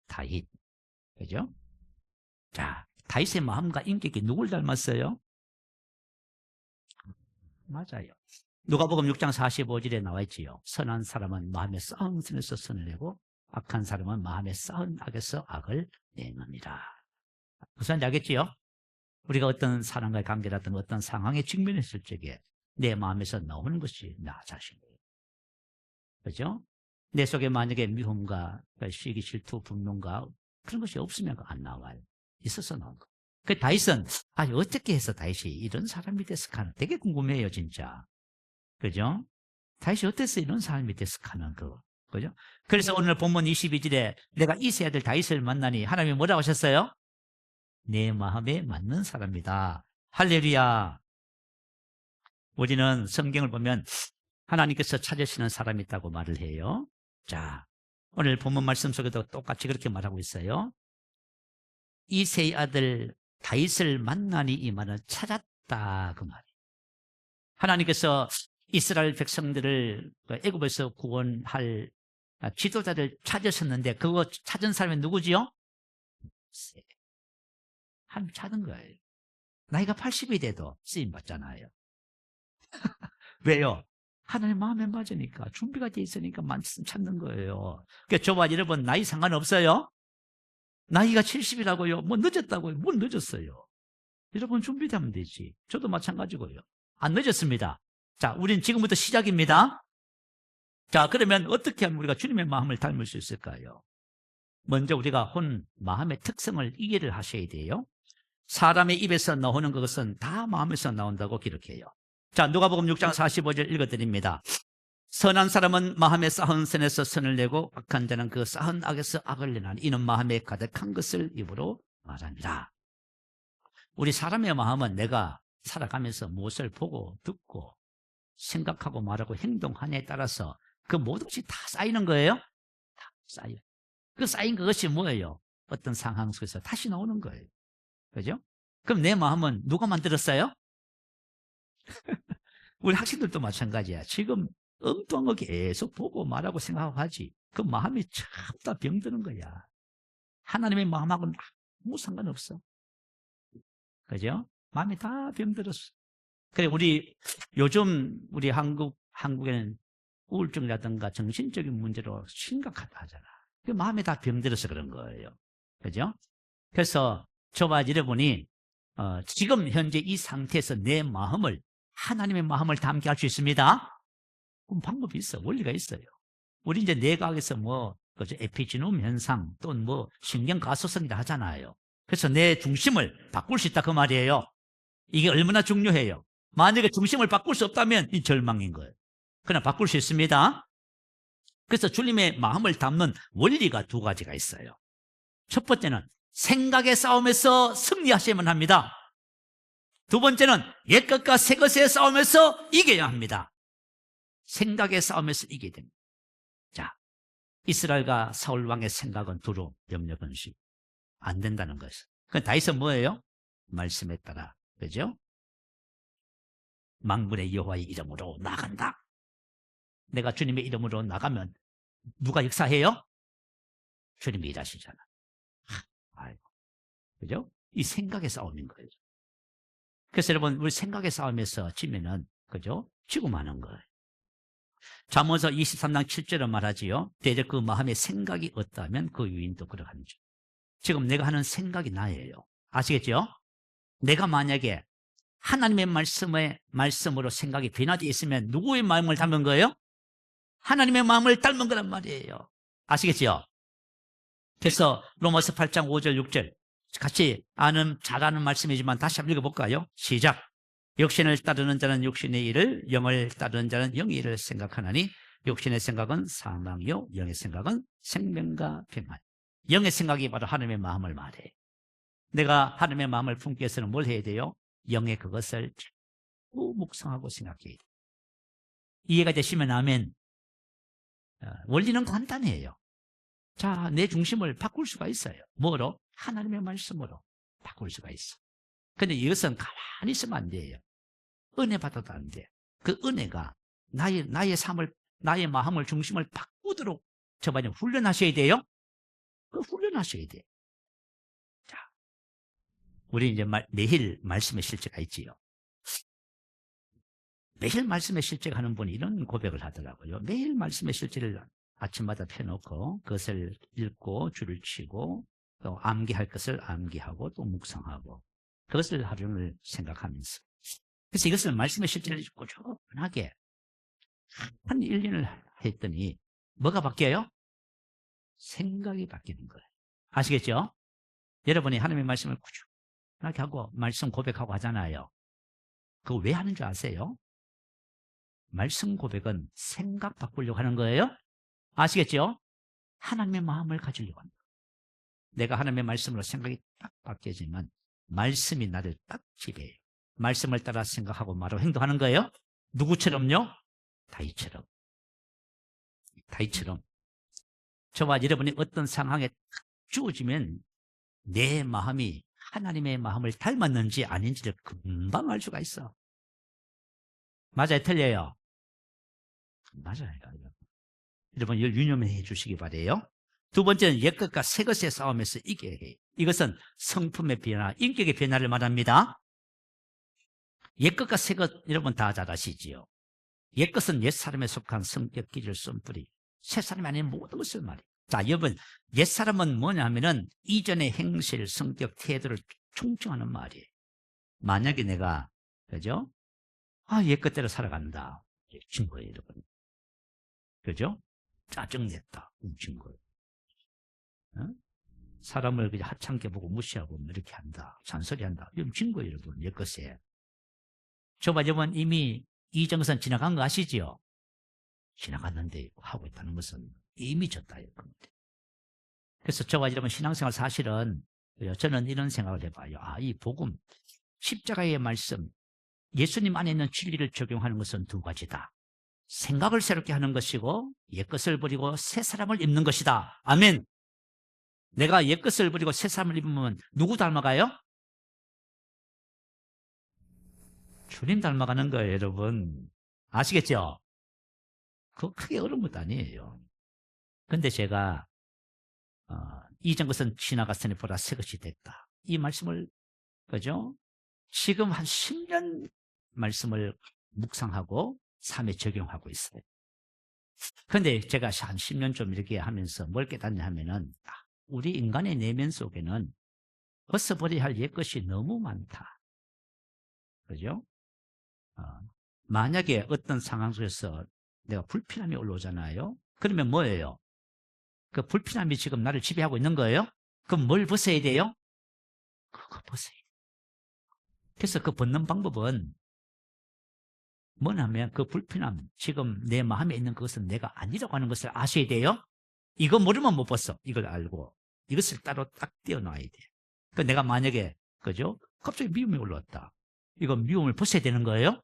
다윗. 그죠? 자, 다윗의 마음과 인격이 누굴 닮았어요? 맞아요. 누가복음 6장 45절에 나와 있지요. 선한 사람은 마음에 쌓은 선에서 선을 내고 악한 사람은 마음에 쌓은 악에서 악을 내느니라. 무슨 말인지 알겠지요? 우리가 어떤 사람과의 관계라든 어떤 상황에 직면했을 적에 내 마음에서 나오는 것이 나 자신이에요. 그죠? 내 속에 만약에 미움과 시기, 질투, 분노가 그런 것이 없으면 안 나와요. 있어서 나온 거. 그 다윗은 어떻게 해서 다윗이 이런 사람이 됐을까 되게 궁금해요, 진짜. 그죠? 다윗이 어땠어 이런 사람이 됐을까 거. 그죠? 그래서 오늘 본문 22절에 내가 이새의 아들 다윗을 만나니 하나님이 뭐라고 하셨어요? 내 마음에 맞는 사람이다. 할렐루야. 우리는 성경을 보면 하나님께서 찾으시는 사람이 있다고 말을 해요. 자, 오늘 본문 말씀 속에도 똑같이 그렇게 말하고 있어요. 이새의 아들 다윗을 만나니 이 말은 찾았다 그 말이에요. 하나님께서 이스라엘 백성들을 애굽에서 구원할 지도자를 찾으셨는데 그거 찾은 사람이 누구지요? 하나님 찾은 거예요. 나이가 80이 돼도 쓰임 받잖아요. 왜요? 하나님 마음에 맞으니까 준비가 돼 있으니까 말씀 찾는 거예요. 그러니까 저와 여러분 나이 상관없어요. 나이가 70이라고요. 뭐 늦었다고요. 뭘 늦었어요. 여러분 준비되면 되지. 저도 마찬가지고요. 안 늦었습니다. 자, 우린 지금부터 시작입니다. 자, 그러면 어떻게 하면 우리가 주님의 마음을 닮을 수 있을까요? 먼저 우리가 마음의 특성을 이해를 하셔야 돼요. 사람의 입에서 나오는 것은 다 마음에서 나온다고 기록해요. 자, 누가복음 6장 45절 읽어드립니다. 선한 사람은 마음에 쌓은 선에서 선을 내고 악한 자는 그 쌓은 악에서 악을 내나니 이는 마음에 가득한 것을 입으로 말합니다. 우리 사람의 마음은 내가 살아가면서 무엇을 보고 듣고 생각하고 말하고 행동하냐에 따라서 그 모든 것이 다 쌓이는 거예요. 다 쌓여요. 그 쌓인 그것이 뭐예요? 어떤 상황 속에서 다시 나오는 거예요. 그죠? 그럼 내 마음은 누가 만들었어요? 우리 학생들도 마찬가지야. 지금 엉뚱한 거 계속 보고 말하고 생각하고 하지. 그 마음이 전부 다 병드는 거야. 하나님의 마음하고는 아무 상관없어. 그죠? 마음이 다 병들었어. 그래, 요즘 우리 한국에는 우울증이라든가 정신적인 문제로 심각하다 하잖아. 그 마음이 다 병들어서 그런 거예요. 그죠? 그래서 저와 여러분이 지금 현재 이 상태에서 내 마음을 하나님의 마음을 담게 할 수 있습니다. 그럼 방법이 있어. 원리가 있어요. 우리 이제 뇌과학에서 그죠? 에피지놈 현상 또는 신경 가소성이라 하잖아요. 그래서 내 중심을 바꿀 수 있다 그 말이에요. 이게 얼마나 중요해요. 만약에 중심을 바꿀 수 없다면 이 절망인 거예요. 그러나 바꿀 수 있습니다. 그래서 주님의 마음을 담는 원리가 두 가지가 있어요. 첫 번째는 생각의 싸움에서 승리하셔야만 합니다. 두 번째는 옛것과 새것의 싸움에서 이겨야 합니다. 생각의 싸움에서 이겨야 됩니다. 자, 이스라엘과 사울 왕의 생각은 두루 염려 번식 안 된다는 것이에요. 그 다윗은 뭐예요? 말씀에 따라, 그죠? 만군의 여호와의 이름으로 나간다. 내가 주님의 이름으로 나가면 누가 역사해요? 주님이 일하시잖아. 아이고, 그죠? 이 생각의 싸움인 거예요. 그래서 여러분, 우리 생각의 싸움에서 지면은, 그죠? 지고 마는 거예요. 잠언서 23장 7절은 말하지요. 대적 그 마음에 생각이 없다면 그 유인도 그러하는 줄. 지금 내가 하는 생각이 나예요. 아시겠죠? 내가 만약에 하나님의 말씀으로 생각이 변화되어 있으면 누구의 마음을 닮은 거예요? 하나님의 마음을 닮은 거란 말이에요. 아시겠죠? 그래서 로마서 8장 5절 6절 같이 잘 아는 말씀이지만 다시 한번 읽어볼까요? 시작. 육신을 따르는 자는 육신의 일을, 영을 따르는 자는 영의 일을 생각하나니 육신의 생각은 사망이요 영의 생각은 생명과 평안. 영의 생각이 바로 하나님의 마음을 말해. 내가 하나님의 마음을 품기 위해서는 뭘 해야 돼요? 영의 그것을 자꾸 묵상하고 생각해야 돼요. 이해가 되시면 아멘. 원리는 간단해요. 자, 내 중심을 바꿀 수가 있어요. 뭐로? 하나님의 말씀으로 바꿀 수가 있어. 근데 이것은 가만히 있으면 안 돼요. 은혜 받아도 안 돼. 그 은혜가 나의 삶을, 나의 마음을 중심을 바꾸도록 저번에 훈련하셔야 돼요. 그 훈련하셔야 돼요. 자, 우리 이제 매일 말씀의 실제가 있지요. 매일 말씀의 실제가 하는 분이 이런 고백을 하더라고요. 매일 말씀의 실제를 아침마다 펴놓고 그것을 읽고 줄을 치고 또 암기할 것을 암기하고 또 묵상하고 그것을 하루를 생각하면서 그래서 이것을 말씀의 실제를 꾸준하게 한 1년을 했더니 뭐가 바뀌어요? 생각이 바뀌는 거예요. 아시겠죠? 여러분이 하나님의 말씀을 꾸준하게 하고 말씀 고백하고 하잖아요. 그거 왜 하는 줄 아세요? 말씀 고백은 생각 바꾸려고 하는 거예요. 아시겠죠? 하나님의 마음을 가지려고 합니다. 내가 하나님의 말씀으로 생각이 딱 바뀌어지면 말씀이 나를 딱 지배해요. 말씀을 따라 생각하고 말하고 행동하는 거예요. 누구처럼요? 다윗처럼. 다윗처럼. 저와 여러분이 어떤 상황에 딱 주어지면 내 마음이 하나님의 마음을 닮았는지 아닌지를 금방 알 수가 있어. 맞아요? 틀려요? 맞아요. 여러분 이걸 유념해 주시기 바래요. 두 번째는 옛것과 새것의 싸움에서 이겨야 해요. 이것은 성품의 변화, 인격의 변화를 말합니다. 옛것과 새것 여러분 다 잘 아시지요. 옛것은 옛사람에 속한 성격, 기질, 쏜뿌리, 새사람이 아닌 모든 것을 말해요. 자, 여러분 옛사람은 뭐냐 하면은 이전의 행실, 성격, 태도를 총칭하는 말이에요. 만약에 내가 그죠? 옛것대로 살아간다. 친 거예요, 여러분. 그죠? 짜증냈다. 훔친 거예요. 어? 사람을 그냥 하찮게 보고 무시하고 이렇게 한다. 잔소리한다. 훔친 거예요, 여러분. 옛것에. 저봐, 여러분 이미 이정선 지나간 거 아시지요? 지나갔는데 하고 있다는 것은 이미 졌다. 그래서 저와 여러분 신앙생활 사실은 저는 이런 생각을 해봐요. 이 복음, 십자가의 말씀, 예수님 안에 있는 진리를 적용하는 것은 두 가지다. 생각을 새롭게 하는 것이고 옛것을 버리고 새 사람을 입는 것이다. 아멘. 내가 옛것을 버리고 새 사람을 입으면 누구 닮아가요? 주님 닮아가는 거예요, 여러분. 아시겠죠? 그거 크게 어려운 것도 아니에요. 근데 제가 이전 것은 지나갔으니 보라 새 것이 됐다. 이 말씀을 그죠? 지금 한 10년 말씀을 묵상하고 삶에 적용하고 있어요. 그런데 제가 한 10년 좀 이렇게 하면서 뭘 깨닫냐 하면은 우리 인간의 내면 속에는 벗어버려야 할 옛것이 너무 많다. 그죠? 만약에 어떤 상황 속에서 내가 불편함이 올라오잖아요. 그러면 뭐예요? 그 불편함이 지금 나를 지배하고 있는 거예요? 그럼 뭘 벗어야 돼요? 그거 벗어야 돼요. 그래서 그 벗는 방법은 뭐냐면 그 불편함, 지금 내 마음에 있는 그것은 내가 아니라고 하는 것을 아셔야 돼요. 이거 모르면 못 벗어. 이걸 알고 이것을 따로 딱 떼어놔야 돼. 그 내가 만약에 그죠? 갑자기 미움이 올라왔다. 이거 미움을 벗어야 되는 거예요?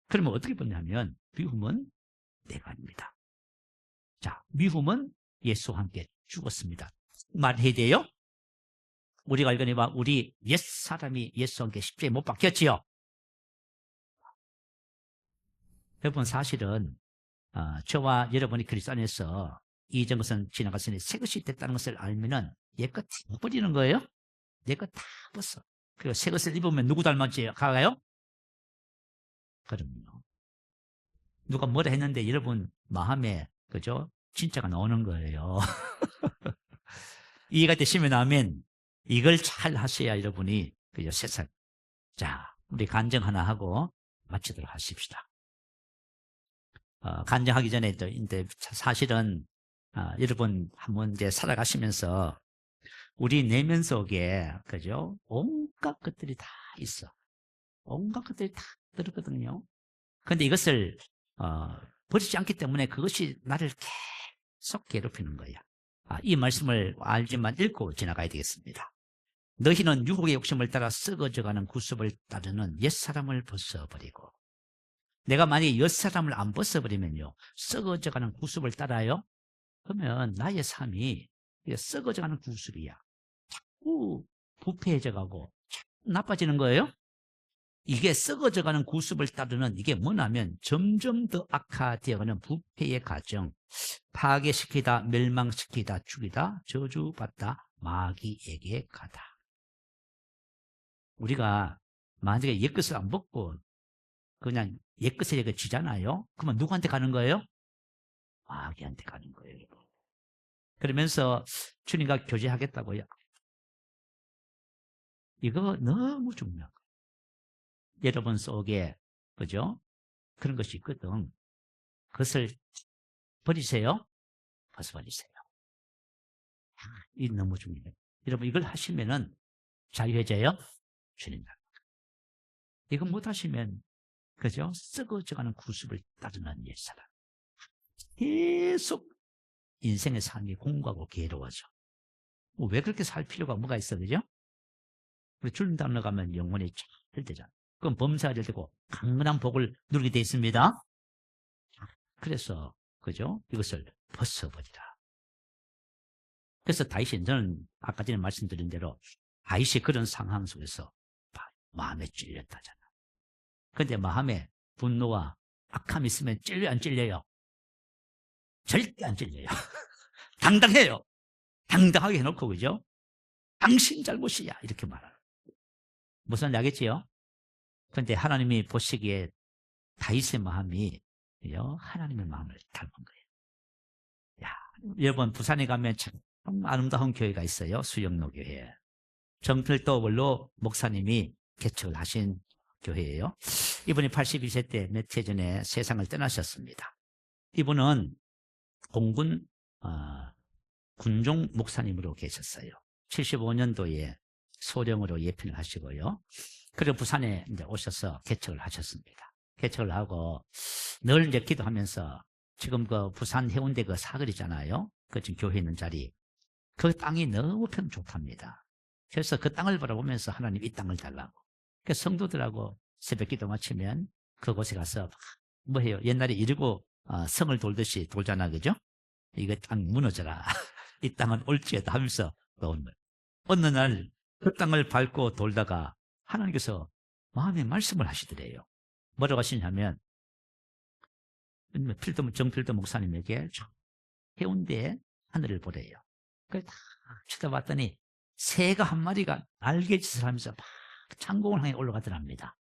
그러면 어떻게 벗냐면 미움은 내가 아닙니다. 자, 미움은 예수와 함께 죽었습니다. 말해야 돼요? 우리가 알거니와 우리 옛사람이 예수와 함께 십자가에 못 박혔지요. 여러분 사실은 저와 여러분이 그리스도 안에서 이전 것은 지나갔으니 새 것이 됐다는 것을 알면은 옛것 다 버리는 거예요. 옛것 다 벗어. 그리고 새 것을 입으면 누구 닮았지? 가요? 그럼요. 누가 뭐라 했는데 여러분 마음에 그죠? 진짜가 나오는 거예요. 이해가 되시면 아멘. 이걸 잘 하셔야 여러분이 그죠? 세상. 자, 우리 간증 하나 하고 마치도록 하십시다. 간증하기 전에 또 이제 사실은 여러분 한번 이제 살아가시면서 우리 내면 속에 그죠? 온갖 것들이 다 있어. 온갖 것들이 다 들었거든요. 그런데 이것을 버리지 않기 때문에 그것이 나를 계속 괴롭히는 거야. 이 말씀을 알지만 읽고 지나가야 되겠습니다. 너희는 유혹의 욕심을 따라 썩어져가는 구습을 따르는 옛사람을 벗어버리고, 내가 만약에 옛사람을 안 벗어버리면요 썩어져가는 구습을 따라요? 그러면 나의 삶이 썩어져가는 구습이야. 자꾸 부패해져가고 자꾸 나빠지는 거예요. 이게 썩어져가는 구습을 따르는 이게 뭐냐면 점점 더 악화되어가는 부패의 과정, 파괴시키다, 멸망시키다, 죽이다, 저주받다, 마귀에게 가다. 우리가 만약에 옛것을 안 벗고 그냥 옛것에 쥐잖아요. 그러면 누구한테 가는 거예요? 마귀한테 가는 거예요. 그러면서 주님과 교제하겠다고요. 이거 너무 중요해요. 여러분 속에 그죠? 그런 것이 있거든. 그것을 버리세요. 벗어버리세요. 이 너무 중요해요. 여러분 이걸 하시면은 자유해져요. 주님. 이거 못하시면 그죠? 썩어져가는 구습을 따르는 옛사람. 계속 인생의 삶이 공고하고 괴로워져. 왜 그렇게 살 필요가 뭐가 있어, 그죠? 우리 주님 따라 가면 영혼이 잘 되잖아. 그럼 범사가 되고 강건한 복을 누리게 돼 있습니다. 그래서 그죠? 이것을 벗어버리라. 그래서 다윗이, 저는 아까 전에 말씀드린 대로 다윗이 그런 상황 속에서 마음에 찔렸다잖아. 그런데 마음에 분노와 악함이 있으면 찔려요, 안 찔려요? 절대 안 찔려요. 당당해요. 당당하게 해놓고, 그죠? 당신 잘못이야. 이렇게 말하는. 무슨 알겠지요? 그런데 하나님이 보시기에 다윗의 마음이 하나님의 마음을 닮은 거예요. 야, 여러분 부산에 가면 참 아름다운 교회가 있어요. 수영로 교회. 정필도 원로 목사님이 개척을 하신 교회예요. 이분이 82세 때 몇 해 전에 세상을 떠나셨습니다. 이분은 공군 군종 목사님으로 계셨어요. 75년도에 소령으로 예편을 하시고요. 그리고 부산에 이제 오셔서 개척을 하셨습니다. 개척을 하고 늘 이제 기도하면서 지금 그 부산 해운대 그 사거리 있잖아요. 그 지금 교회 있는 자리. 그 땅이 너무 편 좋답니다. 그래서 그 땅을 바라보면서 하나님 이 땅을 달라고. 그래서 성도들하고 새벽 기도 마치면 그곳에 가서 뭐 해요? 옛날에 이러고 성을 돌듯이 돌잖아, 그죠? 이거 땅 무너져라. 이 땅은 옳지에다 하면서 나오는 거예요. 어느 날 그 땅을 밟고 돌다가 하나님께서 마음의 말씀을 하시더래요. 뭐라고 하시냐면 정필도 목사님에게 해운대 하늘을 보래요. 그래서 다 쳐다봤더니 새가 한 마리가 날개짓을 하면서 막 창공을 향해 올라가더랍니다.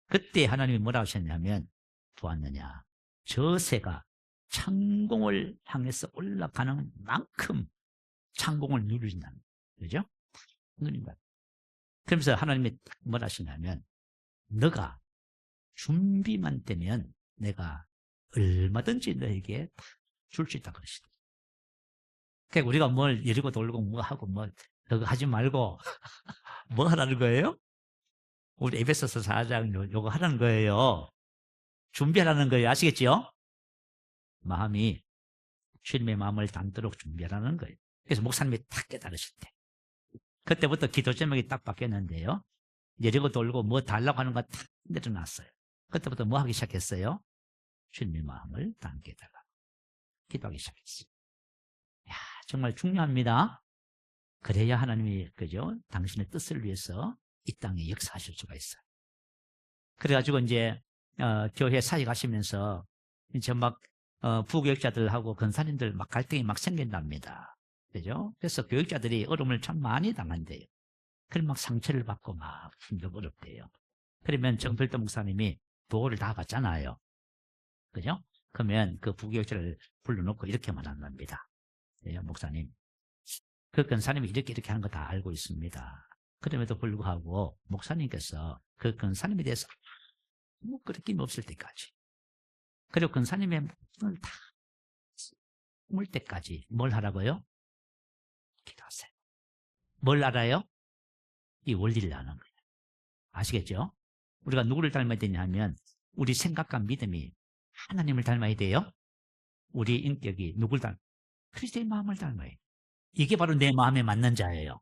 그때 하나님이 뭐라고 하셨냐면, 보았느냐, 저 새가 창공을 향해서 올라가는 만큼 창공을 누린다는 거죠. 누린다. 그러면서 하나님이 뭐라 하시냐면, 너가 준비만 되면 내가 얼마든지 너에게 줄 수 있다 그러시다. 그러니까 우리가 뭘 이러고 돌고 뭐 하고 뭐 그거 하지 말고 뭐 하라는 거예요? 우리 에베소서 4장 요거 하라는 거예요. 준비하라는 거예요. 아시겠죠? 마음이 주님의 마음을 담도록 준비하라는 거예요. 그래서 목사님이 딱 깨달으실 때 그때부터 기도 제목이 딱 바뀌었는데요. 이러고 돌고 뭐 달라고 하는 거 딱 내려놨어요. 그때부터 뭐 하기 시작했어요? 주님의 마음을 담게 해달라고 기도하기 시작했어요. 야, 정말 중요합니다. 그래야 하나님이 그죠? 당신의 뜻을 위해서 이 땅에 역사하실 수가 있어요. 그래가지고 이제 교회 사역 하시면서 이제 막 부교육자들하고 권사님들 막 갈등이 막 생긴답니다. 그죠? 그래서 교육자들이 어려움을 참 많이 당한대요. 그럼 막 상처를 받고 막 힘들고 어렵대요. 그러면 정필도 목사님이 보고를 다 받잖아요. 그죠? 그러면 그 부교육자를 불러놓고 이렇게 말한답니다. 예, 목사님, 그 근사님이 이렇게 하는 거 다 알고 있습니다. 그럼에도 불구하고 목사님께서 그 근사님에 대해서 아무 거리낌이 없을 때까지, 그리고 근사님의 문을 다 물 때까지 뭘 하라고요? 기도하세요. 뭘 알아요? 이 원리를 아는 거예요. 아시겠죠? 우리가 누구를 닮아야 되냐 하면 우리 생각과 믿음이 하나님을 닮아야 돼요. 우리 인격이 누굴 그리스도의 마음을 닮아야 돼요. 이게 바로 내 마음에 맞는 자예요.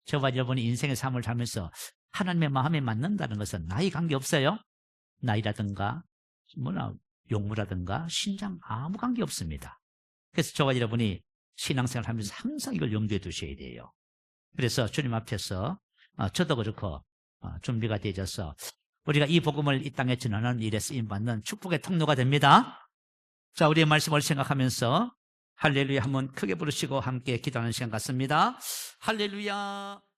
저와 여러분이 인생의 삶을 살면서 하나님의 마음에 맞는다는 것은 나이 관계없어요. 나이라든가 뭐나 용무라든가 신장 아무 관계없습니다. 그래서 저와 여러분이 신앙생활 하면서 항상 이걸 염두에 두셔야 돼요. 그래서 주님 앞에서 저도 그렇고 준비가 되어져서 우리가 이 복음을 이 땅에 전하는 일에 쓰임받는 축복의 통로가 됩니다. 자, 우리의 말씀을 생각하면서 할렐루야 한번 크게 부르시고 함께 기도하는 시간 같습니다. 할렐루야.